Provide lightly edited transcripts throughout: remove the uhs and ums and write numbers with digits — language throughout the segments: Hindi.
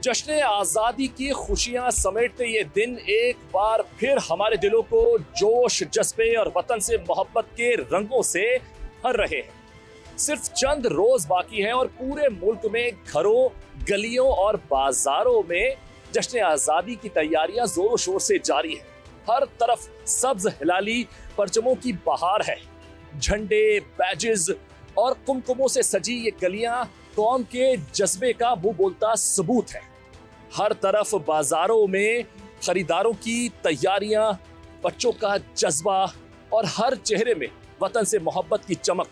जश्न आज़ादी की खुशियां समेटते ये दिन एक बार फिर हमारे दिलों को जोश, जज्बे और वतन से मोहब्बत के रंगों से भर रहे हैं। सिर्फ चंद रोज बाकी है और पूरे मुल्क में घरों, गलियों और बाजारों में जश्न आज़ादी की तैयारियां जोरों शोर से जारी है। हर तरफ सब्ज हिलाली परचमों की बहार है। झंडे, बैजेस और कुमकुमों से सजी ये गलियां कौम के जज्बे का मुंह बोलता सबूत है। हर तरफ बाजारों में खरीदारों की तैयारियां, बच्चों का जज्बा और हर चेहरे में वतन से मोहब्बत की चमक,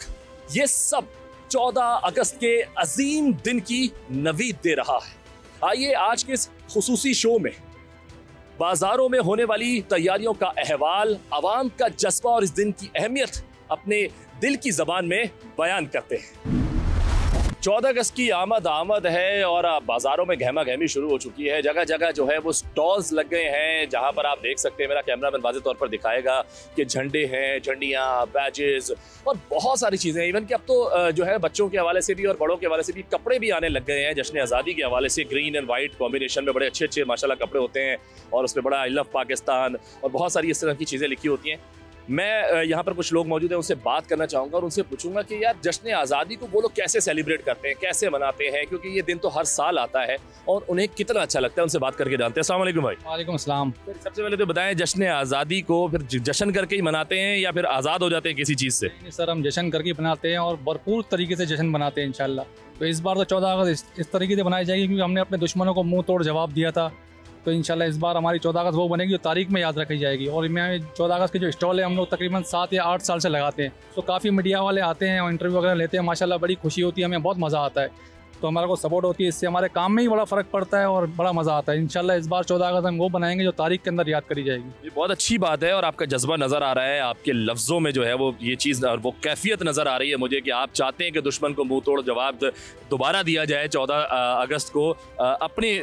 ये सब 14 अगस्त के अजीम दिन की नवीद दे रहा है। आइए आज के इस खुसूसी शो में बाजारों में होने वाली तैयारियों का अहवाल, आवाम का जज्बा और इस दिन की अहमियत अपने दिल की जबान में बयान करते हैं। 14 अगस्त की आमद है और बाजारों में गहमा गहमी शुरू हो चुकी है। जगह जगह जो है वो स्टॉल्स लग गए हैं, जहां पर आप देख सकते हैं, मेरा कैमरामैन वाज़ेह तौर पर दिखाएगा कि झंडे हैं, झंडियां, बैजेस और बहुत सारी चीज़ें हैं। इवन कि अब तो जो है बच्चों के हवाले से भी और बड़ों के हवाले से भी कपड़े भी आने लग गए हैं। जश्न आज़ादी के हवाले से ग्रीन एंड वाइट कॉम्बिनेशन में बड़े अच्छे माशाल्लाह कपड़े होते हैं और उसमें बड़ा आई लव पाकिस्तान और बहुत सारी इस तरह की चीज़ें लिखी होती हैं। मैं यहाँ पर कुछ लोग मौजूद हैं, उनसे बात करना चाहूँगा और उनसे पूछूंगा कि यार जश्न आज़ादी को वो लोग कैसे सेलिब्रेट करते हैं, कैसे मनाते हैं, क्योंकि ये दिन तो हर साल आता है और उन्हें कितना अच्छा लगता है। उनसे बात करके जानते हैं। अस्सलाम वालेकुम भाई। वालेकुम अस्सलाम। सबसे पहले तो बताएं, जश्न आज़ादी को फिर जश्न करके ही मनाते हैं या फिर आज़ाद हो जाते हैं किसी चीज़ से? नहीं सर, हम जश्न करके बनाते हैं और भरपूर तरीके से जश्न मनाते हैं इंशाल्लाह। तो इस बार तो 14 अगस्त इस तरीके से बनाई जाएगी क्योंकि हमने अपने दुश्मनों को मुंह तोड़ जवाब दिया था। तो इंशाल्लाह इस बार हमारी 14 अगस्त वो बनेगी जो तारीख में याद रखी जाएगी। और मैं 14 अगस्त के जो स्टॉल है हम लोग तकरीबन 7 या 8 साल से लगाते हैं। तो काफ़ी मीडिया वाले आते हैं और इंटरव्यू वगैरह लेते हैं। माशाल्लाह बड़ी खुशी होती है, हमें बहुत मज़ा आता है। तो हमारे को सपोर्ट होती है, इससे हमारे काम में ही बड़ा फ़र्क पड़ता है और बड़ा मज़ा आता है। इंशाल्लाह इस बार 14 अगस्त हम वो बनाएंगे जो तारीख के अंदर याद करी जाएगी। ये बहुत अच्छी बात है और आपका जज्बा नज़र आ रहा है, आपके लफ्ज़ों में जो है वो ये चीज़ और वो कैफियत नज़र आ रही है मुझे कि आप चाहते हैं कि दुश्मन को मुंह तोड़ जवाब दोबारा दिया जाए। 14 अगस्त को अपने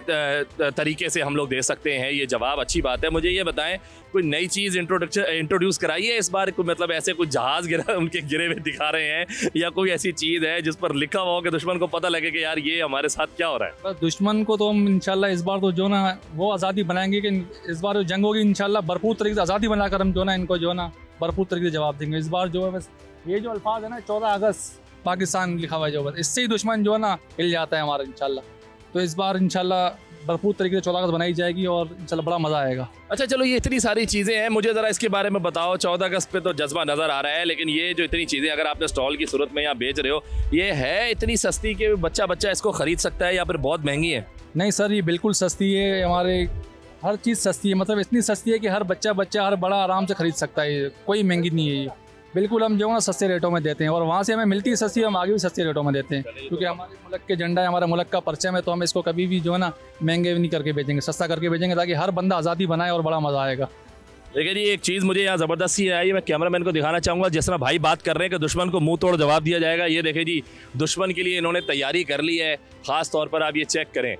तरीके से हम लोग दे सकते हैं ये जवाब। अच्छी बात है। मुझे ये बताएं, कोई नई चीज़ इंट्रोड्यूस कराई है इस बार को? मतलब ऐसे कुछ जहाज़ गिरे हुए दिखा रहे हैं या कोई ऐसी चीज़ है जिस पर लिखा हुआ हो कि दुश्मन को पता लगे कि यार ये हमारे साथ क्या हो रहा है? बस दुश्मन को तो हम इंशाल्लाह इस बार तो जो ना वो आज़ादी बनाएंगे कि इस बार जो जंग होगी इंशाल्लाह भरपूर तरीके से आज़ादी बनाकर हम जो ना इनको जो ना भरपूर तरीके से जवाब देंगे। इस बार जो है बस ये जो अल्फाज है ना 14 अगस्त पाकिस्तान लिखा हुआ है जो, बस इससे ही दुश्मन जो है ना हिल जाता है हमारा इंशाल्लाह। तो इस बार इंशाल्लाह भरपूर तरीके से 14 अगस्त बनाई जाएगी और इंशाल्लाह बड़ा मज़ा आएगा। अच्छा चलो, ये इतनी सारी चीज़ें हैं, मुझे ज़रा इसके बारे में बताओ। 14 अगस्त पे तो जज्बा नज़र आ रहा है, लेकिन ये जो इतनी चीज़ें अगर आपने स्टॉल की सूरत में यहाँ बेच रहे हो, ये है इतनी सस्ती कि बच्चा इसको ख़रीद सकता है या फिर बहुत महंगी है? नहीं सर, ये बिल्कुल सस्ती है। हमारे हर चीज़ सस्ती है, मतलब इतनी सस्ती है कि हर बच्चा हर बड़ा आराम से ख़रीद सकता है। कोई महंगी नहीं है ये, बिल्कुल हम जो है ना सस्ते रेटों में देते हैं और वहाँ से हमें मिलती है सस्ती, हम आगे भी सस्ते रेटों में देते हैं क्योंकि हमारे मुल्क के झंडा है, हमारे मुल्क का परचम है। तो हम इसको कभी भी जो है ना महंगे नहीं करके बेचेंगे, सस्ता करके बेचेंगे ताकि हर बंदा आज़ादी बनाए और बड़ा मज़ा आएगा। लेकिन ये एक चीज़ मुझे यहाँ ज़बरदस्त सी आई, मैं कैमरामैन को दिखाना चाहूँगा। जिस तरह भाई बात कर रहे हैं कि दुश्मन को मुंह तोड़ जवाब दिया जाएगा, ये देखें जी, दुश्मन के लिए इन्होंने तैयारी कर ली है। ख़ास तौर पर आप ये चेक करें,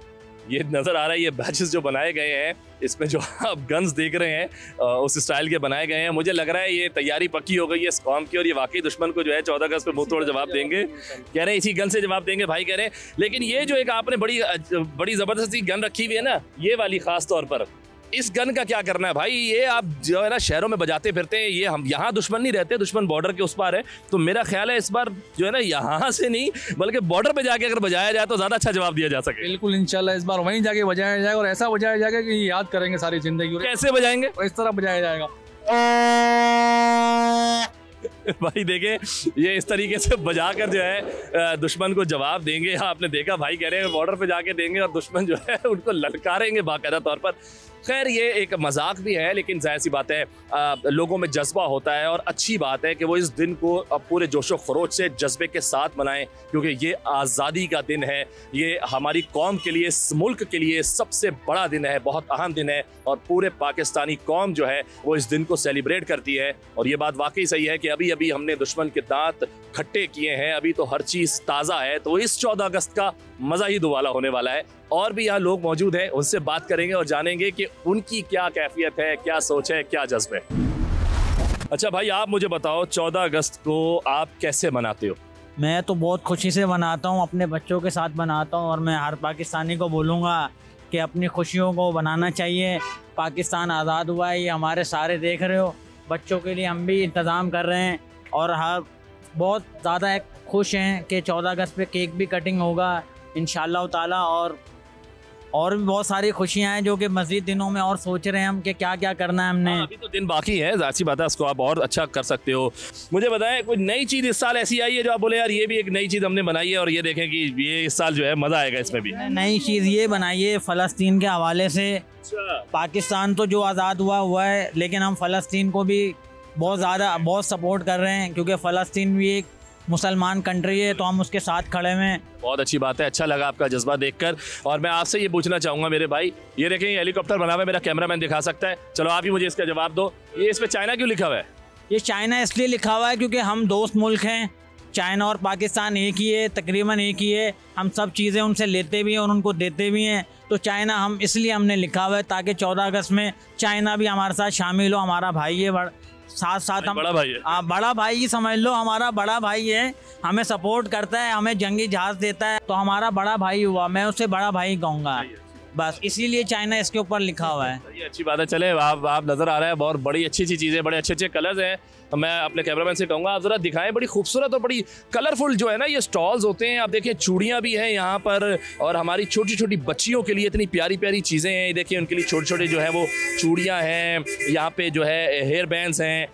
ये नज़र आ रहा है, ये बैचेस जो बनाए गए हैं, इसमें जो आप गन्स देख रहे हैं उस स्टाइल के बनाए गए हैं। मुझे लग रहा है ये तैयारी पक्की हो गई है इस कौम की और ये वाकई दुश्मन को जो है 14 अगस्त पे मुंह तोड़ जवाब देंगे। कह रहे हैं इसी गन से जवाब देंगे भाई कह रहे हैं। लेकिन ये जो एक आपने बड़ी ज़बरदस्ती गन रखी हुई है ना, ये वाली ख़ास तौर पर, इस गन का क्या करना है भाई? ये आप जो है ना शहरों में बजाते फिरते हैं, ये हम यहाँ दुश्मन नहीं रहते, दुश्मन बॉर्डर के उस पार है। तो मेरा ख्याल है इस बार जो है ना यहाँ से नहीं बल्कि बॉर्डर पे जाके अगर बजाया जाए तो ज़्यादा अच्छा जवाब दिया जा सके। बिल्कुल इंशाल्लाह इस बार वहीं जाके बजाया जाएगा और ऐसा बजाया जाएगा कि याद करेंगे सारी ज़िंदगी। कैसे बजाएंगे? इस तरह बजाया जाएगा भाई देखें, ये इस तरीके से बजाकर जो है दुश्मन को जवाब देंगे। आपने देखा भाई कह रहे हैं बॉर्डर पे जाके देंगे और दुश्मन जो है उनको ललकारेंगे बाकायदा तौर पर। खैर ये एक मजाक भी है, लेकिन जाहिर सी बात है लोगों में जज्बा होता है और अच्छी बात है कि वो इस दिन को पूरे जोशो खरोश से जज्बे के साथ मनाएं, क्योंकि ये आज़ादी का दिन है। ये हमारी कौम के लिए, इस मुल्क के लिए सबसे बड़ा दिन है, बहुत अहम दिन है और पूरे पाकिस्तानी कौम जो है वो इस दिन को सेलिब्रेट करती है। और ये बात वाकई सही है कि अभी अभी हमने दुश्मन के दांत खट्टे किए हैं, अभी तो हर चीज़ ताज़ा है। तो इस 14 अगस्त का मज़ा ही दुबाला होने वाला है। और भी यहाँ लोग मौजूद हैं, उनसे बात करेंगे और जानेंगे कि उनकी क्या कैफियत है, क्या सोच है, क्या जज्बे है। अच्छा भाई, आप मुझे बताओ 14 अगस्त को आप कैसे मनाते हो? मैं तो बहुत खुशी से मनाता हूँ, अपने बच्चों के साथ मनाता हूँ और मैं हर पाकिस्तानी को बोलूँगा कि अपनी खुशियों को बनाना चाहिए। पाकिस्तान आज़ाद हुआ है, ये हमारे सारे देख रहे हो, बच्चों के लिए हम भी इंतज़ाम कर रहे हैं और हर बहुत ज़्यादा खुश हैं कि 14 अगस्त पे केक भी कटिंग होगा इंशाअल्लाह ताला, और भी बहुत सारी खुशियां हैं जो कि मज़ीद दिनों में और सोच रहे हैं हम कि क्या क्या करना है हमने। अभी तो दिन बाकी है, ज़ाहिर सी बात है, उसको आप और अच्छा कर सकते हो। मुझे बताएं कोई नई चीज़ इस साल ऐसी आई है जो आप बोले यार ये भी एक नई चीज़ हमने बनाई है और ये देखें कि ये इस साल जो है मज़ा आएगा इसमें भी। नई चीज़ ये बनाई है फ़लस्तीन के हवाले से। पाकिस्तान तो जो आज़ाद हुआ है, लेकिन हम फ़लस्तीन को भी बहुत सपोर्ट कर रहे हैं क्योंकि फ़लस्तीन भी एक मुसलमान कंट्री है, तो हम उसके साथ खड़े हुए हैं। बहुत अच्छी बात है, अच्छा लगा आपका जज्बा देखकर। और मैं आपसे ये पूछना चाहूँगा मेरे भाई, ये देखें ये हेलीकॉप्टर बना हुआ है, मेरा कैमरामैन दिखा सकता है, चलो आप ही मुझे इसका जवाब दो, ये इस पर चाइना क्यों लिखा हुआ है? ये चाइना इसलिए लिखा हुआ है क्योंकि हम दोस्त मुल्क हैं, चाइना और पाकिस्तान एक ही है, तकरीबन एक ही है, हम सब चीज़ें उनसे लेते भी हैं और उनको देते भी हैं, तो चाइना हम इसलिए हमने लिखा हुआ है ताकि 14 अगस्त में चाइना भी हमारे साथ शामिल हो। हमारा भाई है, साथ हम बड़ा भाई है, बड़ा भाई ही समझ लो, हमारा बड़ा भाई है, हमें सपोर्ट करता है, हमें जंगी जहाज देता है, तो हमारा बड़ा भाई हुआ, मैं उसे बड़ा भाई कहूँगा, बस इसीलिए चाइना इसके ऊपर लिखा हुआ है। ये अच्छी बात है। चले आप नज़र आ रहा है, बहुत बड़ी अच्छी चीज़ें, बड़े अच्छे कलर्स हैं। मैं अपने कैमरामैन से कहूँगा आप ज़रा दिखाएं, बड़ी खूबसूरत और बड़ी कलरफुल जो है ना ये स्टॉल्स होते हैं। आप देखिए चूड़ियाँ भी हैं यहाँ पर, और हमारी छोटी छोटी बच्चियों के लिए इतनी प्यारी प्यारी चीज़ें हैं। देखिए उनके लिए छोटे छोटे जो है वो चूड़ियाँ हैं, यहाँ पे जो है हेयर बैंड्स हैं,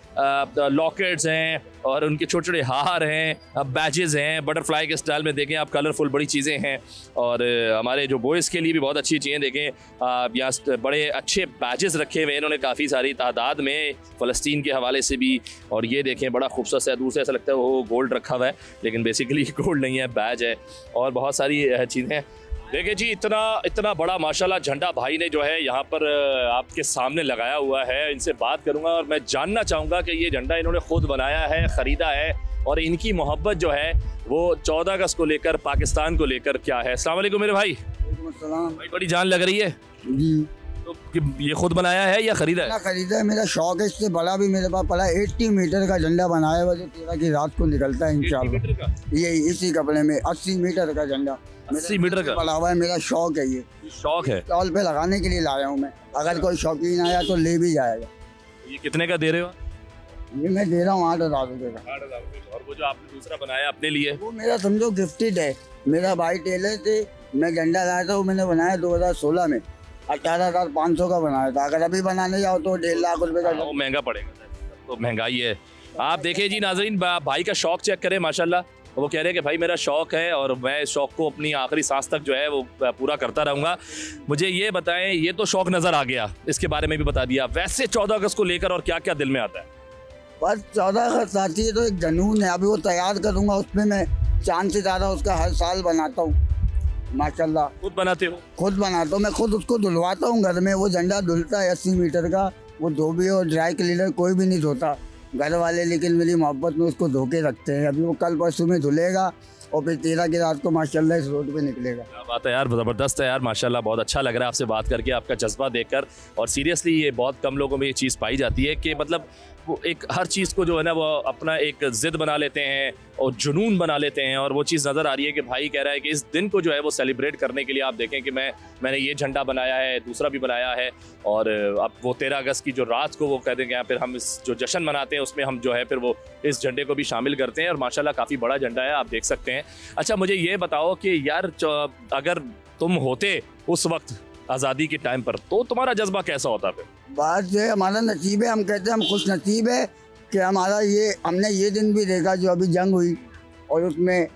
लॉकेट्स हैं, और उनके छोटे छोटे हार हैं, बैजेस हैं, बटरफ्लाई के स्टाइल में देखें आप, कलरफुल बड़ी चीज़ें हैं। और हमारे जो बॉयज़ के लिए भी बहुत अच्छी चीज़ें देखें, यहाँ बड़े अच्छे बैजेस रखे हुए हैं इन्होंने काफ़ी सारी तादाद में, फ़लस्तीन के हवाले से भी। और ये देखें बड़ा खूबसूरत सा, दूर से ऐसा लगता है वो गोल्ड रखा हुआ है, लेकिन बेसिकली गोल्ड नहीं है, बैज है। और बहुत सारी चीज़ें देखिए जी, इतना बड़ा माशाल्लाह झंडा भाई ने जो है यहाँ पर आपके सामने लगाया हुआ है। इनसे बात करूँगा और मैं जानना चाहूँगा कि ये झंडा इन्होंने खुद बनाया है, ख़रीदा है, और इनकी मोहब्बत जो है वो 14 अगस्त को लेकर, पाकिस्तान को लेकर क्या है। अस्सलाम वालेकुम मेरे भाई। भाई बड़ी जान लग रही है जी। तो ये खुद बनाया है या खरीदा है? खरीदा है, मेरा शौक है, इससे बड़ा भी मेरे पास पड़ा। 80 मीटर का झंडा बनाया हुआ जो 13 की रात को निकलता है इंशाल्लाह। ये इसी कपड़े में 80 मीटर का झंडा, 80 मीटर का पड़ा हुआ है। मेरा शौक है, ये शौक है, स्टॉल पे लगाने के लिए लाया हूँ मैं। अगर कोई शौकीन आया तो ले भी जाएगा। ये कितने का दे रहे हो? ये मैं दे रहा हूँ 8,000 रुपये का। 8,000 रुपये। और वो जो आपने दूसरा बनाया अपने लिए, वो मेरा समझो गिफ्टेड है। मेरा भाई टेलर थे, मैं झंडा लाया था, वो मैंने बनाया 2016 में, 18,500 का बनाया था। अगर अभी बनाने जाओ तो 1.5 लाख रुपए का, वो महंगा पड़ेगा, तो महंगाई है। आप देखिए जी नाजरीन, भाई का शौक चेक करें माशाल्लाह। वो कह रहे हैं कि भाई मेरा शौक है और मैं इस शौक को अपनी आखिरी सांस तक जो है वो पूरा करता रहूँगा। मुझे ये बताएं, ये तो शौक नज़र आ गया, इसके बारे में भी बता दिया। वैसे 14 अगस्त को लेकर और क्या क्या दिल में आता है? बस 14 अगस्त आती है तो एक जनून है। अभी वो तैयार करूँगा, उसमें मैं चांद सितारा उसका हर साल बनाता हूँ माशाल्लाह। खुद बनाते हो? खुद बनाता हूँ मैं, खुद उसको धुलवाता हूँ घर में। वो झंडा धुलता है 80 मीटर का, वो धोबी और ड्राई क्लीनर कोई भी नहीं धोता, घर वाले, लेकिन मेरी मोहब्बत में उसको धो के रखते हैं। अभी वो कल परसों में धुलेगा और फिर 13 की रात को माशाल्लाह इस रोड पे निकलेगा। क्या बात है यार, ज़बरदस्त है यार माशाल्लाह। बहुत अच्छा लग रहा है आपसे बात करके, आपका जज्बा देखकर। और सीरियसली ये बहुत कम लोगों में ये चीज़ पाई जाती है कि मतलब वो एक हर चीज़ को जो है ना वो अपना एक ज़िद बना लेते हैं और जुनून बना लेते हैं। और वो चीज़ नज़र आ रही है कि भाई कह रहा है कि इस दिन को जो है वो सेलिब्रेट करने के लिए आप देखें कि मैंने ये झंडा बनाया है, दूसरा भी बनाया है। और अब वो 13 अगस्त की जो रात को वो कहते हैं कि फिर हम इस जो जश्न मनाते हैं उसमें हम जो है फिर वो इस झंडे को भी शामिल करते हैं। और माशाल्लाह काफ़ी बड़ा झंडा है, आप देख सकते हैं। अच्छा मुझे ये बताओ कि यार अगर तुम होते उस वक्त आज़ादी के टाइम पर तो तुम्हारा जज्बा कैसा होता? फिर बात जो है हमारा नसीब है, हम कहते हैं हम खुश नसीब है कि हमने ये दिन भी देखा जो अभी जंग हुई, और उसमें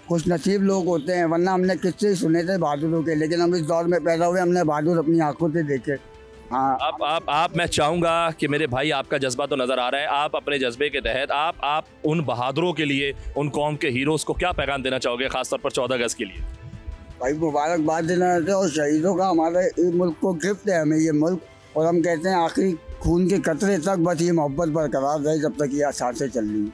खुश नसीब लोग होते हैं। वरना हमने किस्से सुने थे बहादुरों के, लेकिन हम इस दौर में पैदा हुए, हमने बहादुर अपनी आंखों से देखे। हाँ आप मैं चाहूँगा कि मेरे भाई आपका जज्बा तो नज़र आ रहा है, आप अपने जज्बे के तहत आप उन बहादुरों के लिए, उन कौम के हीरोज़ को क्या पैगाम देना चाहोगे खासतौर पर 14 अगस्त के लिए? भाई मुबारकबाद देना चाहते हैं, और शहीदों का हमारे मुल्क को गिफ्ट है हमें ये मुल्क। और हम कहते हैं आखिरी खून के कतरे तक बस ये मोहब्बत बरकरार रहे जब तक ये सांसें चल रही हैं।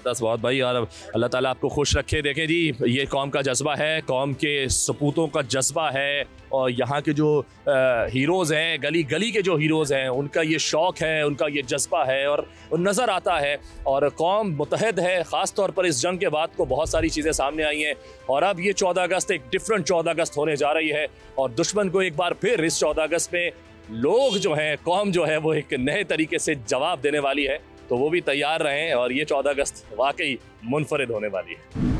ज़बरदस्त बहुत भाई, और अल्लाह ताला आपको खुश रखे। देखें जी, ये कौम का जज्बा है, कौम के सपूतों का जज्बा है, और यहाँ के जो हीरोज़ हैं, गली गली के जो हीरोज़ हैं, उनका ये शौक़ है, उनका ये जज्बा है, और नज़र आता है। और कौम मुतहद है, ख़ास तौर पर इस जंग के बाद को बहुत सारी चीज़ें सामने आई हैं, और अब ये 14 अगस्त एक डिफरेंट 14 अगस्त होने जा रही है, और दुश्मन को एक बार फिर इस 14 अगस्त में लोग जो हैं, कौम जो है, वो एक नए तरीके से जवाब देने वाली है। तो वो भी तैयार रहें, और ये 14 अगस्त वाकई मुनफरिद होने वाली है।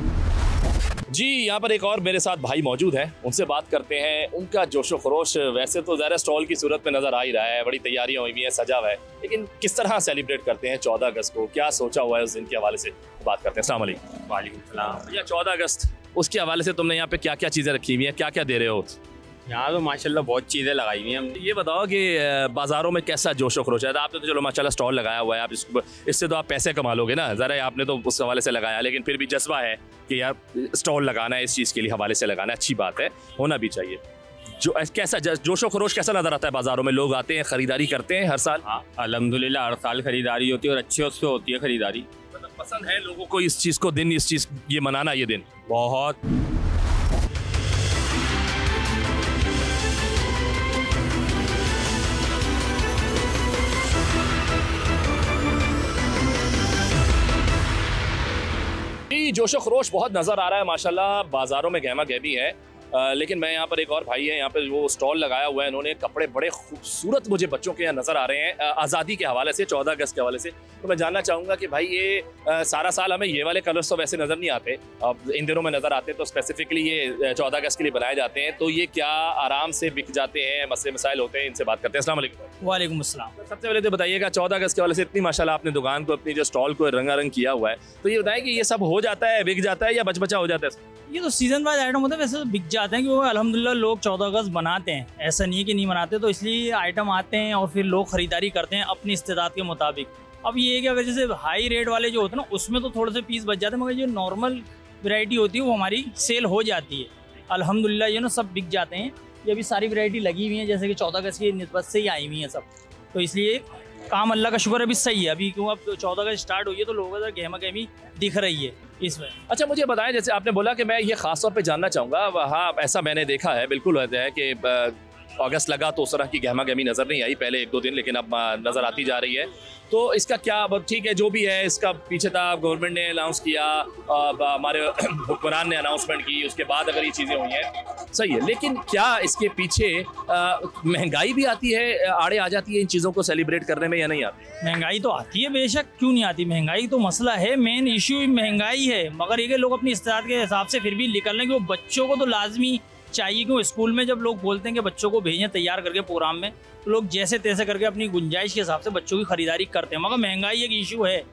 जी, यहाँ पर एक और मेरे साथ भाई मौजूद हैं, उनसे बात करते हैं। उनका जोशो खरोश वैसे तो ज़ाहिर स्टॉल की सूरत में नज़र आ ही रहा है, बड़ी तैयारियाँ हुई हैं, सजा हुआ है, लेकिन किस तरह सेलिब्रेट करते हैं 14 अगस्त को, क्या सोचा हुआ है उस दिन के हवाले से बात करते हैं। अस्सलाम वालेकुम। वालेकुम सलाम। भैया 14 अगस्त, उसके हवाले से तुमने यहाँ पे क्या क्या चीज़ें रखी हुई हैं, क्या क्या दे रहे हो? यहाँ तो माशाल्लाह बहुत चीज़ें लगाई हुई हैं हमने। ये बताओ कि बाज़ारों में कैसा जोशो खरोश है? आपने तो चलो माशाल्लाह स्टॉल लगाया हुआ है, आप इससे तो आप पैसे कमा लोगे ना, ज़रा आपने तो उस हवाले से लगाया, लेकिन फिर भी जज्बा है कि यार स्टॉल लगाना है, इस चीज़ के लिए हवाले से लगाना है, अच्छी बात है, होना भी चाहिए। जो कैसा जोशो खरोश कैसा नज़र आता है बाज़ारों में? लोग आते हैं, ख़रीदारी करते हैं हर साल? हाँ, अल्हम्दुलिल्लाह हर साल खरीदारी होती है, और अच्छी उससे होती है खरीदारी। मतलब पसंद है लोगों को इस चीज़ को, दिन इस चीज़ ये मनाना, ये दिन बहुत। जोशो खरोश बहुत नज़र आ रहा है माशाल्लाह, बाज़ारों में गहमा गहमी है। लेकिन मैं यहाँ पर एक और भाई है, यहाँ पर वो स्टॉल लगाया हुआ है, इन्होंने कपड़े बड़े खूबसूरत मुझे बच्चों के यहाँ नज़र आ रहे हैं, आज़ादी के हवाले से, 14 अगस्त के हवाले से। तो मैं जानना चाहूँगा कि भाई ये सारा साल हमें ये वाले कलर्स तो वैसे नज़र नहीं आते, अब इन दिनों में नज़र आते हैं, तो स्पेसिफिकली ये 14 अगस्त के लिए बनाए जाते हैं, तो ये क्या आराम से बिक जाते हैं, मसले मसाइल होते हैं? इनसे बात करते हैं। अस्सलाम वालेकुम। वालेकुम अस्सलाम। सबसे पहले तो बताइएगा 14 अगस्त के हवाले से इतनी माशाल्लाह आपने दुकान को, अपनी जो स्टॉल को रंगारंग किया हुआ है, तो ये बताएं कि ये सब हो जाता है, बिक जाता है, या बचा हो जाता है? ये तो सीजन वाइज आइटम होते हैं, वैसे तो बिक जाते हैं, क्योंकि अल्हम्दुलिल्लाह लोग 14 अगस्त बनाते हैं, ऐसा नहीं है कि नहीं बनाते, तो इसलिए आइटम आते हैं और फिर लोग खरीदारी करते हैं अपनी इस्तेदाद के मुताबिक। अब ये है कि अगर जैसे हाई रेट वाले जो होते हैं ना, उसमें तो थोड़े से पीस बच जाते हैं, मगर जो नॉर्मल वैरायटी होती है वो हमारी सेल हो जाती है अल्हम्दुलिल्लाह, ये ना सब बिक जाते हैं। ये अभी सारी वैरायटी लगी हुई है, जैसे कि 14 अगस्त की निस्बत से ही आई हुई हैं सब, तो इसलिए काम अल्लाह का शुक्र अभी सही है। अभी क्यों अब 14 अगस्त स्टार्ट हुई है, तो लोगों का गहमा गहमी दिख रही है इसमें। अच्छा, मुझे बताएं, जैसे आपने बोला कि मैं ये खास तौर पे जानना चाहूँगा, हाँ ऐसा मैंने देखा है, बिल्कुल होता है कि अगस्त लगा तो उस तरह की गहमा गहमी नज़र नहीं आई पहले 1-2 दिन, लेकिन अब नज़र आती जा रही है। तो इसका क्या, अब ठीक है जो भी है, इसका पीछे था गवर्नमेंट ने अनाउंस किया, हमारे हुक्मरान ने अनाउंसमेंट की, उसके बाद अगर ये चीज़ें हुई हैं सही है, लेकिन क्या इसके पीछे महंगाई भी आती है, आड़े आ जाती है इन चीज़ों को सेलिब्रेट करने में, या नहीं आती? महंगाई तो आती है बेशक, क्यों नहीं आती, महंगाई तो मसला है, मेन इशू महंगाई है, मगर ये कि लोग अपनी इस्तेदाद के हिसाब से फिर भी निकल रहे हैं, कि बच्चों को तो लाजमी चाहिए, क्यों स्कूल में जब लोग बोलते हैं कि बच्चों को भेजें तैयार करके प्रोग्राम में, तो लोग जैसे तैसे करके अपनी गुंजाइश के हिसाब से बच्चों की खरीदारी करते हैं, मगर महंगाई एक इशू है,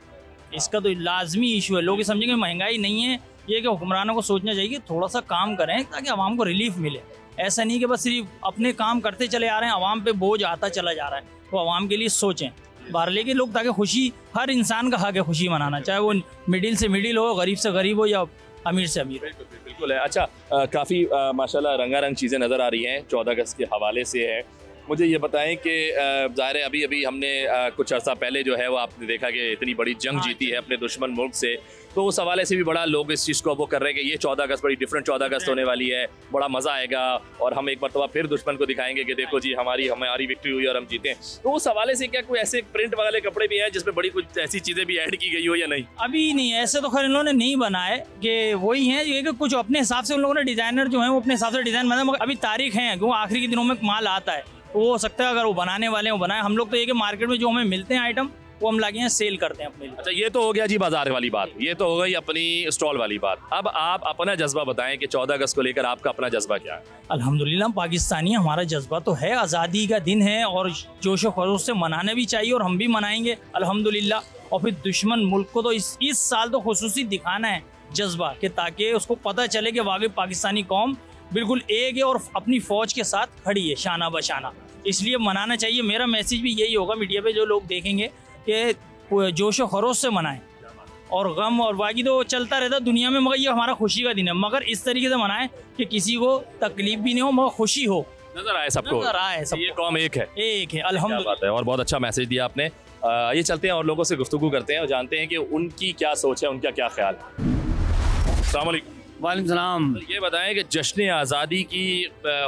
इसका तो लाजमी इशू है। लोग ये समझेंगे महंगाई नहीं है, ये कि हुक्मरानों को सोचना चाहिए कि थोड़ा सा काम करें ताकि आवाम को रिलीफ मिले, ऐसा नहीं कि बस सिर्फ अपने काम करते चले आ रहे हैं, आवाम पे बोझ आता चला जा रहा है, तो आवाम के लिए सोचें बाहर लेके लोग, ताकि खुशी, हर इंसान का हक है खुशी मनाना, चाहे वो मिडिल से मिडिल हो, गरीब से गरीब हो, या अमीर से अमीर। बिल्कुल है। अच्छा, काफ़ी माशाल्लाह रंगारंग चीज़ें नज़र आ रही हैं 14 अगस्त के हवाले से है। मुझे ये बताएं कि ज़ाहिर है अभी हमने कुछ अर्सा पहले जो है वो आपने देखा कि इतनी बड़ी जंग जीती है अपने दुश्मन मुल्क से, तो उस हवाले से भी बड़ा लोग इस चीज़ को वो कर रहे हैं कि ये 14 अगस्त बड़ी डिफरेंट 14 अगस्त होने वाली है, बड़ा मज़ा आएगा, और हम एक मरतबा फिर दुश्मन को दिखाएंगे कि देखो जी हमारी विक्ट्री हुई और हम जीते। तो उस हवाले से क्या कोई ऐसे प्रिंट वाले कपड़े भी हैं जिसमें बड़ी कुछ ऐसी चीज़ें भी ऐड की गई हो, या नहीं? अभी नहीं, ऐसे तो खैर इन्होंने नहीं बनाए, कि वही हैं ये कि कुछ अपने हिसाब से उन लोगों ने, डिज़ाइनर जो हैं वो अपने हिसाब से डिज़ाइन बनाए, मगर अभी तारीख है क्योंकि आखिरी के दिनों में माल आता है, तो वो हो सकता है अगर वो बनाने वाले हैं वो बनाए। हम लोग तो ये कि मार्केट में जो हमें मिलते हैं आइटम वो हम लाके यहाँ सेल करते हैं अपने लिए। अच्छा, ये तो हो गया जी बाजार वाली बात, ये तो हो गई अपनी स्टॉल वाली बात। अब आप अपना जज्बा बताएं कि 14 अगस्त को लेकर आपका अपना जज्बा क्या है? अल्हम्दुलिल्लाह पाकिस्तानी हमारा जज्बा तो है, आज़ादी का दिन है और जोश व खरोश से मनाना भी चाहिए, और हम भी मनाएंगे अल्हम्दुलिल्लाह। और फिर दुश्मन मुल्क को तो इस साल तो खुसूसी दिखाना है जज्बा, कि ताकि उसको पता चले कि वाकई पाकिस्तानी कौम बिल्कुल एक है और अपनी फ़ौज के साथ खड़ी है शाना बशाना, इसलिए मनाना चाहिए। मेरा मैसेज भी यही होगा मीडिया पे जो लोग देखेंगे कि जोश व खरोश से मनाएं, और गम और बाकी तो चलता रहता दुनिया में, मगर ये हमारा खुशी का दिन है, मगर इस तरीके से मनाएं कि किसी को तकलीफ भी नहीं हो मगर खुशी हो, नजर आए सबको, नजर आए सब, ये कौम एक है अल्हम्दुलिल्लाह। और बहुत अच्छा मैसेज दिया आपने। ये चलते हैं और लोगों से गुफ्तगू करते हैं और जानते हैं कि उनकी क्या सोच है, उनका क्या ख्याल है। अस्सलाम वालेकुम। वालेकुम सलाम। ये बताएं कि जश्न आज़ादी की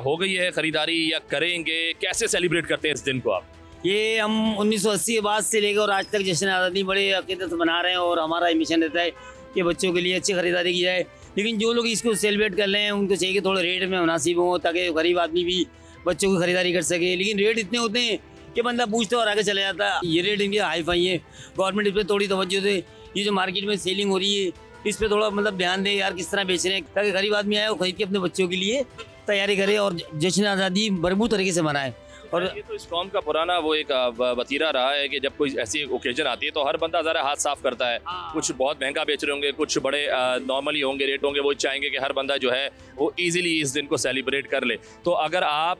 हो गई है ख़रीदारी या करेंगे, कैसे सेलिब्रेट करते हैं इस दिन को आप? ये हम 1980 के बाद से लेकर और आज तक जश्न आज़ादी बड़े अक़ीदत से मना रहे हैं और हमारा मिशन रहता है कि बच्चों के लिए अच्छी ख़रीदारी की जाए। लेकिन जो लोग इसको सेलिब्रेट कर रहे हैं उनको चाहिए कि थोड़े रेट में मुनासिब हो ताकि गरीब आदमी भी बच्चों की ख़रीदारी कर सके। लेकिन रेट इतने होते हैं कि बंदा पूछता और आगे चला जाता है। ये रेट इनके हाई फाई है, गवर्नमेंट इस पर थोड़ी तवज्जो दे। ये जो मार्केट में सेलिंग हो रही है इस पर थोड़ा मतलब ध्यान दे यार, किस तरह बेच रहे हैं ताकि गरीब आदमी आए और खरीद के अपने बच्चों के लिए तैयारी करे और जश्न आज़ादी भरपूर तरीके से मनाए। और ये तो इस कौम का पुराना वो एक वतीरा रहा है कि जब कोई ऐसी ओकेजन आती है तो हर बंदा ज़रा हाथ साफ करता है। कुछ बहुत महंगा बेच रहे होंगे, कुछ बड़े नॉर्मली होंगे, रेट होंगे, वो चाहेंगे कि हर बंदा जो है वो इजीली इस दिन को सेलिब्रेट कर ले। तो अगर आप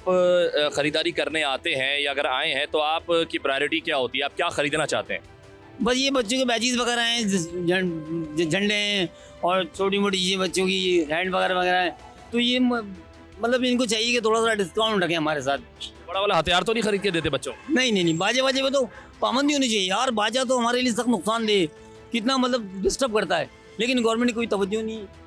ख़रीदारी करने आते हैं या अगर आए हैं तो आपकी प्रायोरिटी क्या होती है, आप क्या ख़रीदना चाहते हैं? बस ये बच्चों के बैचेज़ वगैरह हैं, झंडे हैं और छोटी मोटी चीज़ें बच्चों की हैंड वगैरह वगैरह हैं। तो ये मतलब इनको चाहिए कि थोड़ा सा डिस्काउंट रखें हमारे साथ। बड़ा वाला हथियार तो नहीं खरीद के देते बच्चों? नहीं, बाजे पे तो पाबंदी होनी चाहिए यार। बाजा तो हमारे लिए सख्त नुकसान दे, कितना मतलब डिस्टर्ब करता है, लेकिन गवर्नमेंट की कोई तवज्जो नहीं है।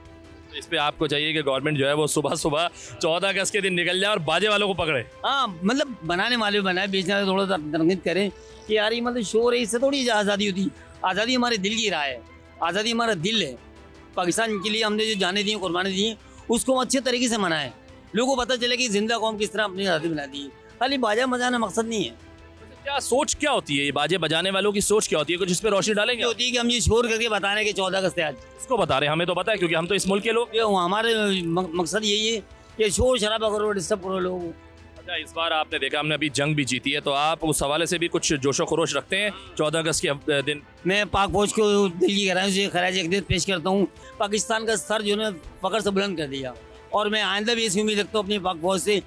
इस पे आपको चाहिए कि गवर्नमेंट जो है वो सुबह 14 अगस्त के दिन निकल जाए और बाजे वालों को पकड़े। हाँ, मतलब बनाने वाले बनाए, बेचने वाले थोड़ा सा तरंगित करें कि यार ये मतलब शोर है, इससे थोड़ी आज़ादी होती। आज़ादी हमारे दिल की राह है, आज़ादी हमारा दिल है। पाकिस्तान के लिए हमने जो जाने दी, कुर्बानी दी, उसको हम अच्छे तरीके से मनाएं। लोगों को पता चले कि जिंदा कौम किस तरह अपनी आज़ादी बना दी है। खाली बाजा बजाना मकसद नहीं है। क्या सोच क्या होती है ये बाजे बजाने वालों की सोच क्या होती है, कुछ इस पे रोशनी डालेंगे? होती है कि हम ये शोर करके बता रहे हैं कि 14 अगस्त है आज। इसको बता रहे हैं, हमें तो पता है क्योंकि हम तो इस मुल्क के लोग। हमारे मकसद यही है कि शोर शराबा करो, डिस्टर्ब करो लोगों को। अच्छा, इस बार आपने देखा हमने अभी जंग भी जीती है, तो आप उस हवाले से भी कुछ जोशो खरोश रखते हैं 14 अगस्त के दिन? मैं पाक फौज को दिल की गहराइयों से खराज अक़ीदत पेश करता हूँ। पाकिस्तान का सर जो है फख्र से बुलंद कर दिया और मैं आइंदा भी ऐसी उम्मीद रखता हूँ अपनी पाक फौज से।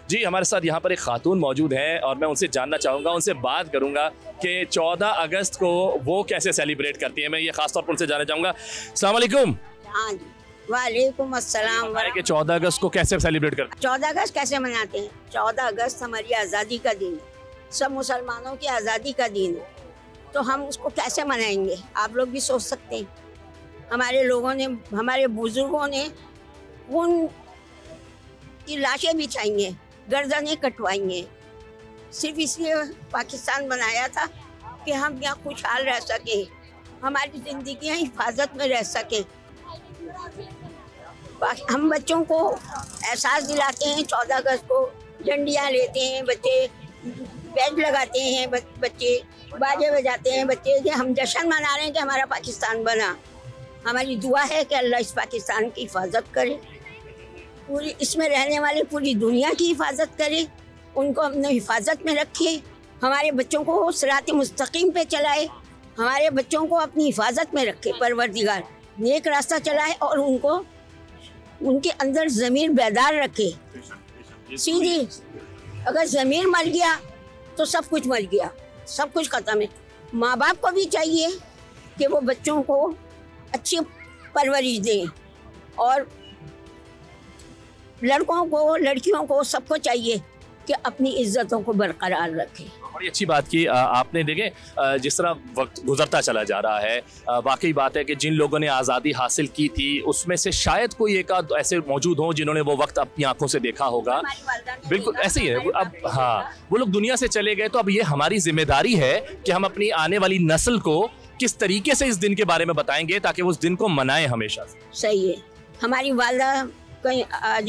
जी, हमारे साथ यहाँ पर एक खातून मौजूद है और मैं उनसे जानना चाहूँगा, उनसे बात करूँगा कि 14 अगस्त को वो कैसे सेलिब्रेट करती है। मैं ये खास तौर पर उनसे जानना चाहूँगा। अस्सलाम वालेकुम। हाँ जी, वालेकुम अस्सलाम। कि 14 अगस्त को कैसे सेलिब्रेट करते हैं? 14 अगस्त कैसे मनाते हैं? 14 अगस्त हमारी आज़ादी का दिन है, सब मुसलमानों की आज़ादी का दिन है, तो हम उसको कैसे मनाएंगे? आप लोग भी सोच सकते हैं। हमारे लोगों ने, हमारे बुजुर्गों ने उन की लाशें बिछाएंगे, गर्दनें कटवाएंगे, सिर्फ इसलिए पाकिस्तान बनाया था कि हम यहाँ खुशहाल रह सके, हमारी ज़िंदगियाँ हिफाजत में रह सके। हम बच्चों को एहसास दिलाते हैं 14 अगस्त को, झंडियाँ लेते हैं बच्चे, बैज लगाते हैं बच्चे, बाजे बजाते हैं बच्चे कि हम जश्न मना रहे हैं कि हमारा पाकिस्तान बना। हमारी दुआ है कि अल्लाह इस पाकिस्तान की हिफाजत करे, पूरी इसमें रहने वाली पूरी दुनिया की हिफाजत करे, उनको अपने हिफाजत में रखे, हमारे बच्चों को सिरात मुस्तकीम पे चलाए, हमारे बच्चों को अपनी हिफाजत में रखे, परवरदिगार नेक रास्ता चलाए और उनको उनके अंदर ज़मीर बेदार रखे। सीधी अगर ज़मीर मर गया तो सब कुछ मर गया, सब कुछ ख़त्म है। माँ बाप को भी चाहिए कि वो बच्चों को अच्छी परवरिश दें और लड़कों को, लड़कियों को, सबको चाहिए कि अपनी इज्जतों को बरकरार रखें। बड़ी अच्छी बात की आपने। देखें जिस तरह वक्त गुजरता चला जा रहा है, वाकई बात है कि जिन लोगों ने आज़ादी हासिल की थी उसमें से शायद कोई एक आध ऐसे मौजूद हों जिन्होंने वो वक्त अपनी आंखों से देखा होगा। बिल्कुल ऐसे ही है। अब हाँ, वो लोग दुनिया से चले गए, तो अब ये हमारी जिम्मेदारी है कि हम अपनी आने वाली नस्ल को किस तरीके से इस दिन के बारे में बताएंगे ताकि वो उस दिन को मनाएं हमेशा से। सही है। हमारी वालदा कहीं आज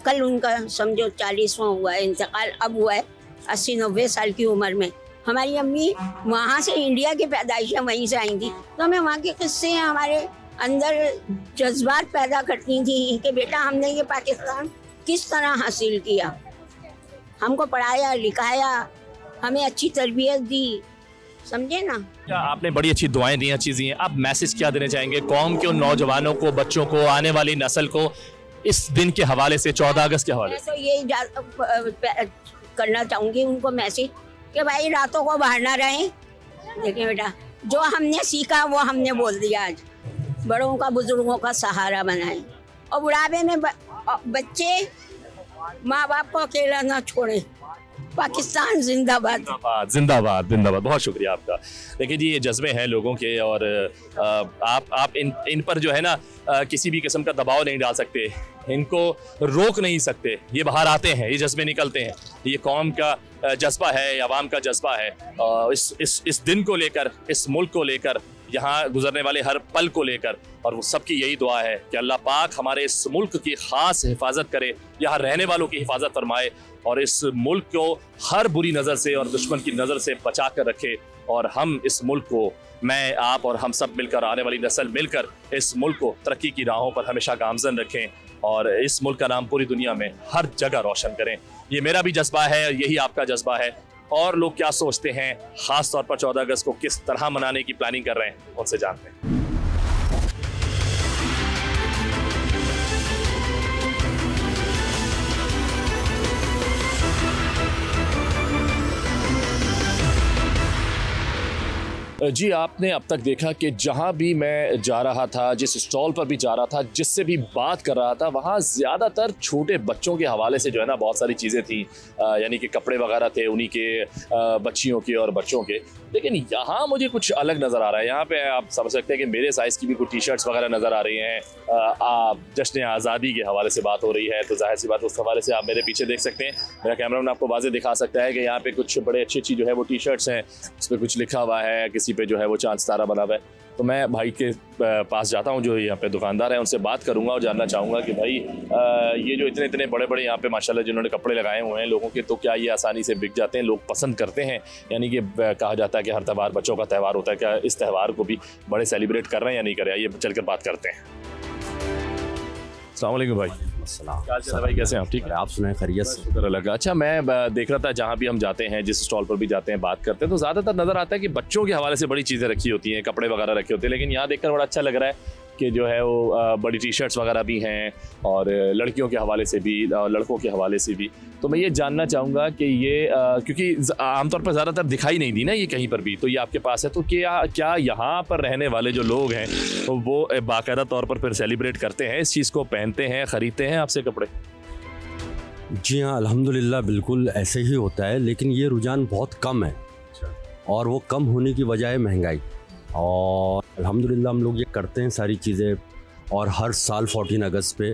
कल उनका समझो 40वां हुआ है इंतकाल, अब हुआ है 80-90 साल की उम्र में। हमारी अम्मी वहाँ से, इंडिया की पैदाइश वहीं से आई थी, तो हमें वहाँ के किस्से हमारे अंदर जज्बात पैदा करती थी कि बेटा हमने ये पाकिस्तान किस तरह हासिल किया, हमको पढ़ाया लिखाया, हमें अच्छी तरबियत दी, समझे ना। क्या आपने बड़ी अच्छी दुआएं दी, अच्छी दी हैं। आप मैसेज क्या देना चाहेंगे कौम के उन नौजवानों को, बच्चों को, आने वाली नस्ल को इस दिन के हवाले से, 14 अगस्त के हवाले से? मैं तो यही करना चाहूँगी उनको मैसेज कि भाई रातों को बाहर ना रहें। देखिए बेटा, जो हमने सीखा वो हमने बोल दिया। आज बड़ों का, बुजुर्गों का सहारा बनाएं और बुढ़ापे में बच्चे माँ बाप को अकेला ना छोड़ें। पाकिस्तान जिंदाबाद। जिंदाबाद जिंदाबाद जिंदाबाद। बहुत शुक्रिया आपका। देखिए जी, ये जज्बे हैं लोगों के, और आप इन पर जो है ना किसी भी किस्म का दबाव नहीं डाल सकते, इनको रोक नहीं सकते। ये बाहर आते हैं, ये जज्बे निकलते हैं। ये कौम का जज्बा है, अवाम का जज्बा है। इस दिन को लेकर, इस मुल्क को लेकर, यहाँ गुजरने वाले हर पल को लेकर, और वो सबकी यही दुआ है कि अल्लाह पाक हमारे इस मुल्क की ख़ास हिफाजत करे, यहाँ रहने वालों की हिफाजत फरमाए, और इस मुल्क को हर बुरी नज़र से और दुश्मन की नज़र से बचा कर रखे, और हम इस मुल्क को, मैं, आप और हम सब मिलकर, आने वाली नस्ल मिलकर इस मुल्क को तरक्की की राहों पर हमेशा गामजन रखें, और इस मुल्क का नाम पूरी दुनिया में हर जगह रोशन करें। ये मेरा भी जज्बा है, यही आपका जज्बा है। और लोग क्या सोचते हैं, ख़ास तौर पर 14 अगस्त को किस तरह मनाने की प्लानिंग कर रहे हैं, उनसे जानते हैं। जी, आपने अब तक देखा कि जहाँ भी मैं जा रहा था, जिस स्टॉल पर भी जा रहा था, जिससे भी बात कर रहा था, वहाँ ज़्यादातर छोटे बच्चों के हवाले से जो है ना बहुत सारी चीज़ें थी, यानी कि कपड़े वगैरह थे उन्हीं के, बच्चियों के और बच्चों के। लेकिन यहाँ मुझे कुछ अलग नज़र आ रहा है। यहाँ पे आप समझ सकते हैं कि मेरे साइज़ की भी कुछ टी शर्ट्स वगैरह नज़र आ रही हैं। जश्न आज़ादी के हवाले से बात हो रही है, तो जाहिर सी बात उस हवाले से आप मेरे पीछे देख सकते हैं। मेरा कैमरामैन आपको वाज़े दिखा सकता है कि यहाँ पे कुछ बड़े अच्छी जो है वो टी शर्ट्स हैं, उस पर कुछ लिखा हुआ है, किसी पे जो है वो चांद तारा बना हुआ है। तो मैं भाई के पास जाता हूँ, जो यहाँ पे दुकानदार हैं, उनसे बात करूँगा और जानना चाहूँगा कि भाई ये जो इतने बड़े यहाँ पे माशाल्लाह जिन्होंने कपड़े लगाए हुए हैं लोगों के, तो क्या ये आसानी से बिक जाते हैं, लोग पसंद करते हैं? यानी कि कहा जाता है कि हर त्यौहार बच्चों का त्यौहार होता है, क्या इस त्यौहार को भी बड़े सेलिब्रेट कर रहे हैं या नहीं कर रहे हैं? ये चल कर बात करते हैं। अस्सलाम वालेकुम भाई। भाई कैसे हैं आप? ठीक है, आप सुनाएं? खैरियत से, शुक्र अल्लाह का। अच्छा, मैं देख रहा था जहाँ भी हम जाते हैं, जिस स्टॉल पर भी जाते हैं, बात करते हैं, तो ज़्यादातर नज़र आता है कि बच्चों के हवाले से बड़ी चीज़ें रखी होती हैं, कपड़े वगैरह रखे होते हैं। लेकिन यहाँ देखकर बड़ा अच्छा लग रहा है कि जो है वो बड़ी टी शर्ट्स वगैरह भी हैं, और लड़कियों के हवाले से भी और लड़कों के हवाले से भी। तो मैं ये जानना चाहूँगा कि ये क्योंकि आमतौर पर ज़्यादातर दिखाई नहीं दी ना ये कहीं पर भी, तो ये आपके पास है, तो क्या यहाँ पर रहने वाले जो लोग हैं तो वो बाकायदा तौर पर फिर सेलिब्रेट करते हैं, इस चीज़ को पहनते हैं, ख़रीदते हैं आपसे कपड़े? जी हाँ, अल्हम्दुलिल्लाह बिल्कुल ऐसे ही होता है, लेकिन ये रुझान बहुत कम है। और वो कम होने की वजह है महंगाई। और अल्हम्दुलिल्लाह हम लोग ये करते हैं सारी चीज़ें, और हर साल 14 अगस्त पे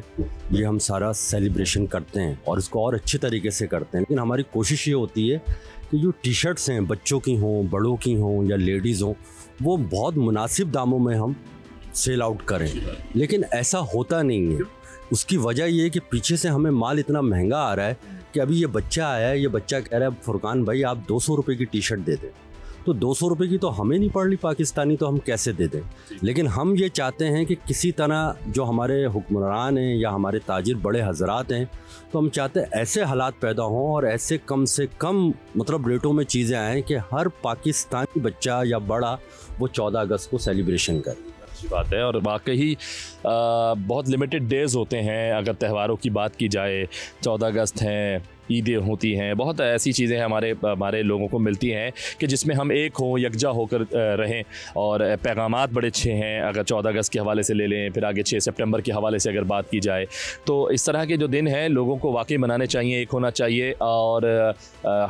ये हम सारा सेलिब्रेशन करते हैं और इसको और अच्छे तरीके से करते हैं। लेकिन हमारी कोशिश ये होती है कि जो टी शर्ट्स हैं, बच्चों की हों, बड़ों की हों या लेडीज़ हों, वो बहुत मुनासिब दामों में हम सेल आउट करें। लेकिन ऐसा होता नहीं है। उसकी वजह ये है कि पीछे से हमें माल इतना महंगा आ रहा है कि अभी ये बच्चा आया है, ये बच्चा कह रहा है फुरकान भाई आप 200 रुपये की टी शर्ट दे दें। तो 200 रुपये की तो हमें नहीं पड़ रही पाकिस्तानी, तो हम कैसे दे दें? लेकिन हम ये चाहते हैं कि किसी तरह जो हमारे हुक्मरान हैं या हमारे ताजिर बड़े हजरात हैं, तो हम चाहते हैं ऐसे हालात पैदा हों और ऐसे कम से कम मतलब रेटों में चीज़ें आएँ कि हर पाकिस्तानी बच्चा या बड़ा वो 14 अगस्त को सेलिब्रेशन करे। अच्छी बात है। और वाकई बहुत लिमिटेड डेज़ होते हैं। अगर त्योहारों की बात की जाए, 14 अगस्त हैं, ईदें होती हैं, बहुत ऐसी चीज़ें हमारे लोगों को मिलती हैं कि जिसमें हम एक हों, यकजा होकर रहें। और पैगामात बड़े अच्छे हैं। अगर 14 अगस्त के हवाले से ले लें, फिर आगे 6 सितंबर के हवाले से अगर बात की जाए, तो इस तरह के जो दिन हैं लोगों को वाकई मनाने चाहिए, एक होना चाहिए। और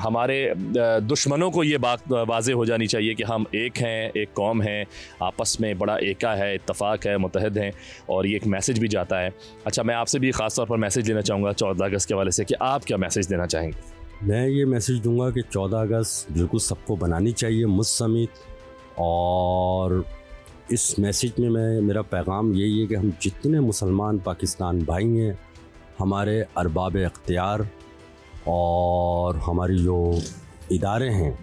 हमारे दुश्मनों को ये बात वाज़ेह हो जानी चाहिए कि हम एक हैं, एक कौम हैं, आपस में बड़ा एका है, इत्तफाक है, मुत्तहद हैं, और ये एक मैसेज भी जाता है। अच्छा, मैं आपसे भी ख़ास तौर पर मैसेज देना चाहूँगा 14 अगस्त के हवाले से कि आप क्या मैसेज देना चाहेंगे? मैं ये मैसेज दूंगा कि 14 अगस्त बिल्कुल सबको बनानी चाहिए, मुझ समेत। और इस मैसेज में मेरा पैगाम यही है कि हम जितने मुसलमान पाकिस्तान भाई हैं, हमारे अरबाब इख्तियार और हमारी जो इदारे हैं,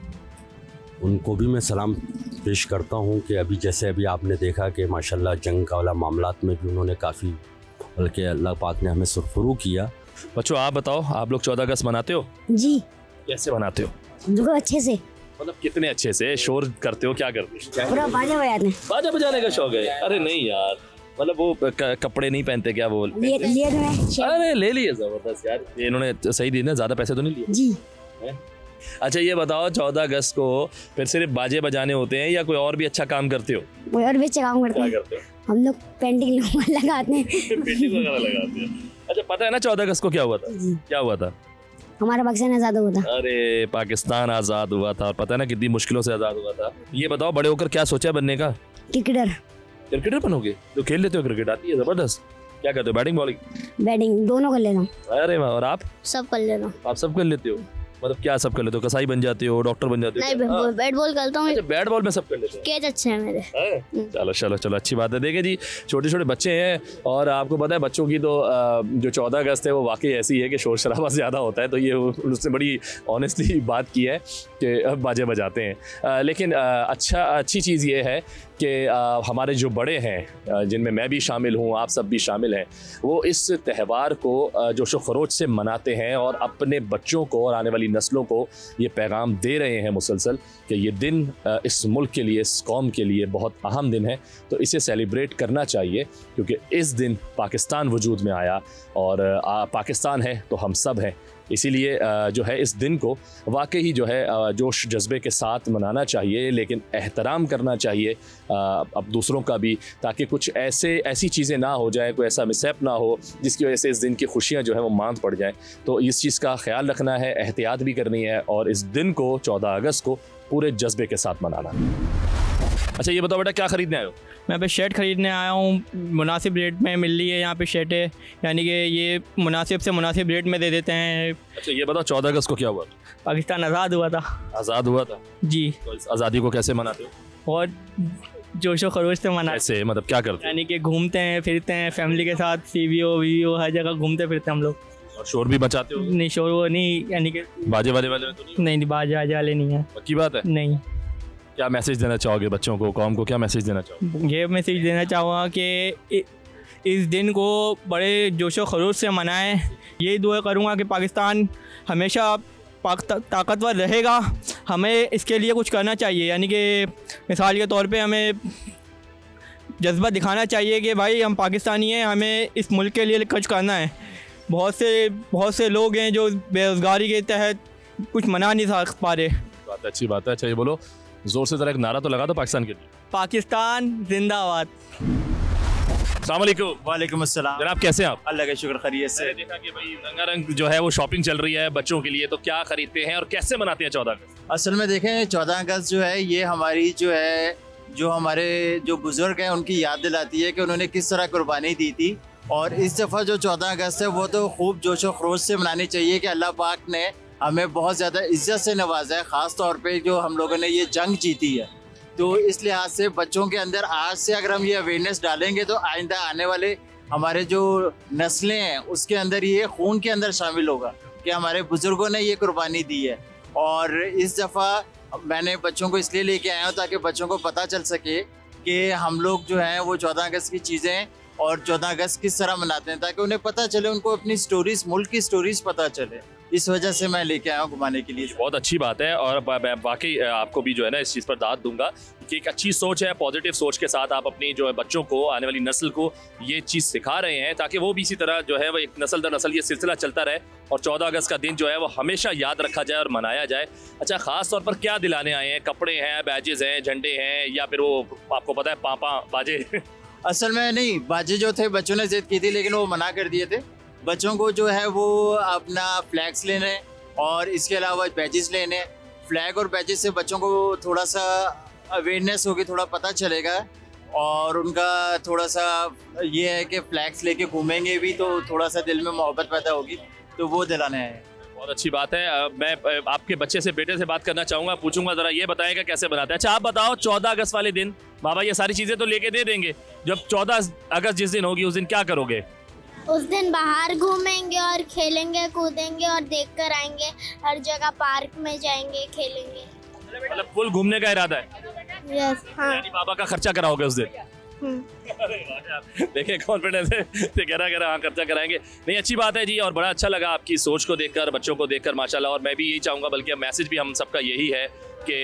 उनको भी मैं सलाम पेश करता हूँ कि अभी आपने देखा कि माशाल्लाह जंग का वाला मामलात में भी उन्होंने काफ़ी, बल्कि अल्लाह पाक ने हमें सुरफरू किया। बच्चों, आप बताओ, आप लोग 14 अगस्त मनाते हो? जी। कैसे मनाते हो? बिल्कुल अच्छे से। मतलब कितने अच्छे से? शोर करते हो? क्या करते हो? पूरा बाजा बजाने का शौक है? अरे नहीं यार, मतलब वो कपड़े नहीं पहनते क्या वो? अरे ले लिए, जबरदस्त यार। ये इन्होंने सही दी ना, ज़्यादा पैसे तो नहीं लिए? जी। अच्छा, ये बताओ 14 अगस्त को फिर सिर्फ बाजे बजाने होते हैं या कोई और भी अच्छा काम करते हो? कोई और भी अच्छा काम करते हैं। हम लोग पेंटिंग लगाते हैं। पेंटिंग वगैरह लगाते हैं। अच्छा, पता है ना 14 अगस्त को क्या हुआ था? क्या हुआ था? हमारा पाकिस्तान आज़ाद हुआ था। अरे पाकिस्तान आज़ाद हुआ था और पता है ना कितनी मुश्किलों से आज़ाद हुआ था। ये बताओ बड़े होकर क्या सोचा बनने का? क्रिकेटर। क्रिकेटर बनोगे? तो खेल लेते हो क्रिकेट? आती है ज़बरदस्त। क्या करते हो, बैटिंग बॉलिंग? बैटिंग दोनों कर लेता हूँ। अरे वाह। और आप? सब कर लेता हूँ। आप सब कर लेते हो? मतलब क्या सब कर लेते हो? कसाई बन जाते हो, डॉक्टर बन जाते हो? नहीं, बैट बॉल करता हूँ। अच्छा, बैट बॉल में सब कर लेते हो? कैच अच्छे हैं मेरे। चलो चलो चलो, अच्छी बात है। देखिए जी, छोटे छोटे बच्चे हैं और आपको पता है बच्चों की तो जो 14 अगस्त है वो वाकई ऐसी है कि शोर शराबा ज़्यादा होता है, तो ये उसने बड़ी ऑनेस्टली बात की है कि बाजे बजाते हैं। लेकिन अच्छी चीज़ ये है कि हमारे जो बड़े हैं, जिनमें मैं भी शामिल हूँ, आप सब भी शामिल हैं, वो इस त्यौहार को जोश व खरोश से मनाते हैं और अपने बच्चों को और आने वाली नस्लों को ये पैगाम दे रहे हैं मुसलसल कि ये दिन इस मुल्क के लिए, इस कौम के लिए बहुत अहम दिन है। तो इसे सेलिब्रेट करना चाहिए क्योंकि इस दिन पाकिस्तान वजूद में आया और पाकिस्तान है तो हम सब हैं। इसीलिए जो है इस दिन को वाकई जो है जोश जज्बे के साथ मनाना चाहिए, लेकिन एहतराम करना चाहिए अब दूसरों का भी, ताकि कुछ ऐसी चीज़ें ना हो जाए, कोई ऐसा मिसहैप ना हो जिसकी वजह से इस दिन की खुशियाँ जो है वो मांद पड़ जाएँ। तो इस चीज़ का ख्याल रखना है, एहतियात भी करनी है और इस दिन को 14 अगस्त को पूरे जज्बे के साथ मनाना। अच्छा ये बताओ बेटा, क्या ख़रीदने आए हो? मैं यहाँ पे शर्ट ख़रीदने आया हूँ, मुनासिब रेट में मिल रही है यहाँ पे शर्टें, यानी कि ये मुनासिब से मुनासिब रेट में दे देते हैं। अच्छा ये बताओ 14 अगस्त को क्या हुआ? पाकिस्तान आज़ाद हुआ था। आज़ाद हुआ था जी। तो इस आज़ादी को कैसे मनाते हो? और जोश व खरोश से मनाते। कैसे, मतलब क्या करते हो? यानी कि घूमते हैं फिरते हैं फैमिली के साथ, CVO वीवीओ हर जगह घूमते फिरते हैं हम लोग। और शोर भी मचाते हो? नहीं, शोर वो नहीं, यानी कि बाजे वाले तो नहीं, बाजे वाले नहीं है। पक्की बात है? नहीं। क्या मैसेज देना चाहोगे बच्चों को, कौम को क्या मैसेज देना चाहोगे? ये मैसेज देना चाहूँगा कि इस दिन को बड़े जोश व खरोश से मनाएं। यही दुआ करूँगा कि पाकिस्तान हमेशा ताकतवर रहेगा। हमें इसके लिए कुछ करना चाहिए, यानी कि मिसाल के तौर पे हमें जज्बा दिखाना चाहिए कि भाई हम पाकिस्तानी हैं, हमें इस मुल्क के लिए कुछ करना है। बहुत से लोग हैं जो बेरोज़गारी के तहत कुछ मना नहीं पा रहे। बात अच्छी बात है। अच्छा ये बोलो, जोर से जरा एक नारा तो लगा दो पाकिस्तान के लिए। पाकिस्तान जिंदाबाद। अस्सलाम वालेकुम। वालेकुम अस्सलाम। जनाब कैसे हैं आप? अल्लाह का शुक्र, खैरियत से। देखा कि भाई रंगारंग जो है वो शॉपिंग चल रही है बच्चों के लिए, तो क्या खरीदते हैं और कैसे मनाते हैं 14 अगस्त? असल में देखें 14 अगस्त जो है ये हमारी जो हमारे जो बुजुर्ग हैं उनकी याद दिलाती है कि उन्होंने किस तरह कुर्बानी दी थी। और इस दफ़ा जो 14 अगस्त है वो तो खूब जोश व खरोश से मनानी चाहिए कि अल्लाह पाक ने हमें बहुत ज़्यादा इज्जत से नवाजा है, ख़ास तौर पे जो हम लोगों ने ये जंग जीती है। तो इस लिहाज से बच्चों के अंदर आज से अगर हम ये अवेयरनेस डालेंगे तो आइंदा आने वाले हमारे जो नस्लें हैं उसके अंदर ये खून के अंदर शामिल होगा कि हमारे बुज़ुर्गों ने ये कुर्बानी दी है। और इस दफ़ा मैंने बच्चों को इसलिए लेके आया हूँ ताकि बच्चों को पता चल सके कि हम लोग जो हैं वो 14 अगस्त की चीज़ें और 14 अगस्त किस तरह मनाते हैं, ताकि उन्हें पता चले, उनको अपनी स्टोरीज, मुल्क की स्टोरीज पता चले। इस वजह से मैं लेके आया हूँ घुमाने के लिए। बहुत अच्छी बात है और मैं वाकई आपको भी जो है ना इस चीज़ पर दाद दूंगा कि एक अच्छी सोच है, पॉजिटिव सोच के साथ आप अपनी जो है बच्चों को, आने वाली नस्ल को ये चीज़ सिखा रहे हैं ताकि वो भी इसी तरह जो है वो एक नस्ल दर नस्ल ये सिलसिला चलता रहे और 14 अगस्त का दिन जो है वो हमेशा याद रखा जाए और मनाया जाए। अच्छा, ख़ास तौर पर क्या दिलाने आए हैं? कपड़े हैं, बैजेज़ हैं, झंडे हैं, या फिर वो आपको पता है पापा बाजे? असल में नहीं, बाजे जो थे बच्चों ने जिद की थी लेकिन वो मना कर दिए थे। बच्चों को जो है वो अपना फ्लैग्स लेने और इसके अलावा बैजेस लेने। फ्लैग और बैजेस से बच्चों को थोड़ा सा अवेयरनेस होगी, थोड़ा पता चलेगा और उनका थोड़ा सा ये है कि फ्लैग्स लेके घूमेंगे भी तो थोड़ा सा दिल में मोहब्बत पैदा होगी, तो वो दिलाने हैं। बहुत अच्छी बात है। मैं आपके बच्चे से, बेटे से बात करना चाहूँगा, पूछूंगा ज़रा ये बताएगा कैसे बनाते हैं। अच्छा आप बताओ, 14 अगस्त वाले दिन बाबा ये सारी चीज़ें तो लेके दे देंगे, जब 14 अगस्त जिस दिन होगी उस दिन क्या करोगे? उस दिन बाहर घूमेंगे और खेलेंगे कूदेंगे और देख कर आएंगे, हर जगह पार्क में जाएंगे, खेलेंगे। मतलब फुल घूमने का इरादा है? यस, हाँ। यानी बाबा का खर्चा कराओगे उस दिन? देखिए कॉन्फिडेंस है, कह रहा हाँ खर्चा कराएंगे। नहीं, अच्छी बात है जी और बड़ा अच्छा लगा आपकी सोच को देखकर, बच्चों को देखकर माशाल्लाह। और मैं भी यही चाहूँगा, बल्कि मैसेज भी हम सबका यही है कि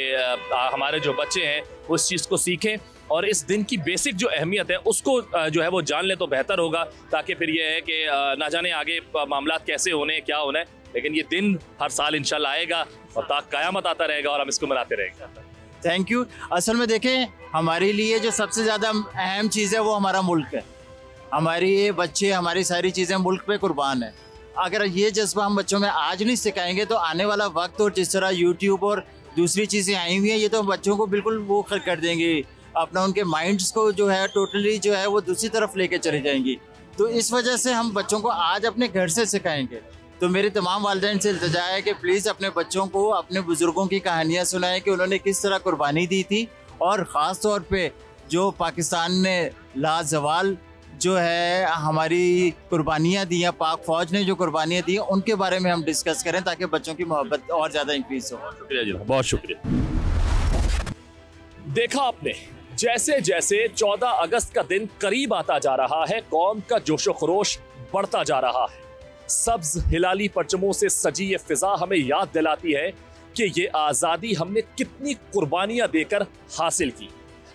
हमारे जो बच्चे हैं वो इस चीज़ को सीखें और इस दिन की बेसिक जो अहमियत है उसको जो है वो जान लें तो बेहतर होगा, ताकि फिर ये है कि ना जाने आगे मामला कैसे होने, क्या होना है, लेकिन ये दिन हर साल इंशाल्लाह आएगा और क़यामत आता रहेगा और हम इसको मनाते रहेंगे। Thank you. असल में देखें, हमारे लिए जो सबसे ज़्यादा अहम चीज़ है वो हमारा मुल्क है। हमारे ये बच्चे, हमारी सारी चीज़ें मुल्क पे कुर्बान है अगर ये जज्बा हम बच्चों में आज नहीं सिखाएंगे तो आने वाला वक्त और जिस तरह यूट्यूब और दूसरी चीज़ें आई हुई हैं ये तो बच्चों को बिल्कुल वो कर देंगे, अपना उनके माइंड्स को जो है टोटली जो है वो दूसरी तरफ लेके चले जाएंगी। तो इस वजह से हम बच्चों को आज अपने घर से सिखाएंगे। तो मेरे तमाम वालिदैन से इल्तिजा है कि प्लीज़ अपने बच्चों को अपने बुज़ुर्गों की कहानियाँ सुनाएं कि उन्होंने किस तरह कुर्बानी दी थी, और ख़ास तौर पे जो पाकिस्तान ने लाजवाल जो है हमारी कुर्बानियाँ दी हैं, पाक फ़ौज ने जो कुर्बानियाँ दी हैं उनके बारे में हम डिस्कस करें ताकि बच्चों की मोहब्बत और ज़्यादा इंक्रीज हो। शुक्रिया जी, बहुत शुक्रिया। देखा आपने, जैसे जैसे 14 अगस्त का दिन करीब आता जा रहा है, कौम का जोशो खरोश बढ़ता जा रहा है। सब्ज हिलाली परचमों से सजी ये फिजा हमें याद दिलाती है कि ये आज़ादी हमने कितनी कुर्बानियां देकर हासिल की।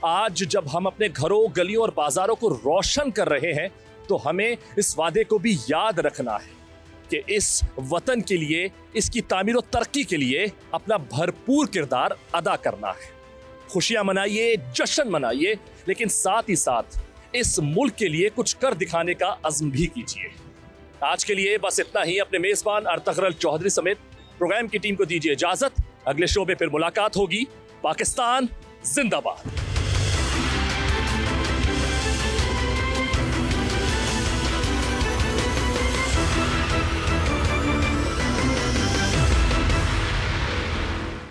आज जब हम अपने घरों, गलियों और बाजारों को रोशन कर रहे हैं तो हमें इस वादे को भी याद रखना है कि इस वतन के लिए, इसकी तामीर और तरक्की के लिए अपना भरपूर किरदार अदा करना है। खुशियां मनाइए, जश्न मनाइए, लेकिन साथ ही साथ इस मुल्क के लिए कुछ कर दिखाने का अज़्म भी कीजिए। आज के लिए बस इतना ही। अपने मेजबान अर्तगरल चौधरी समेत प्रोग्राम की टीम को दीजिए इजाजत। अगले शो में फिर मुलाकात होगी। पाकिस्तान जिंदाबाद।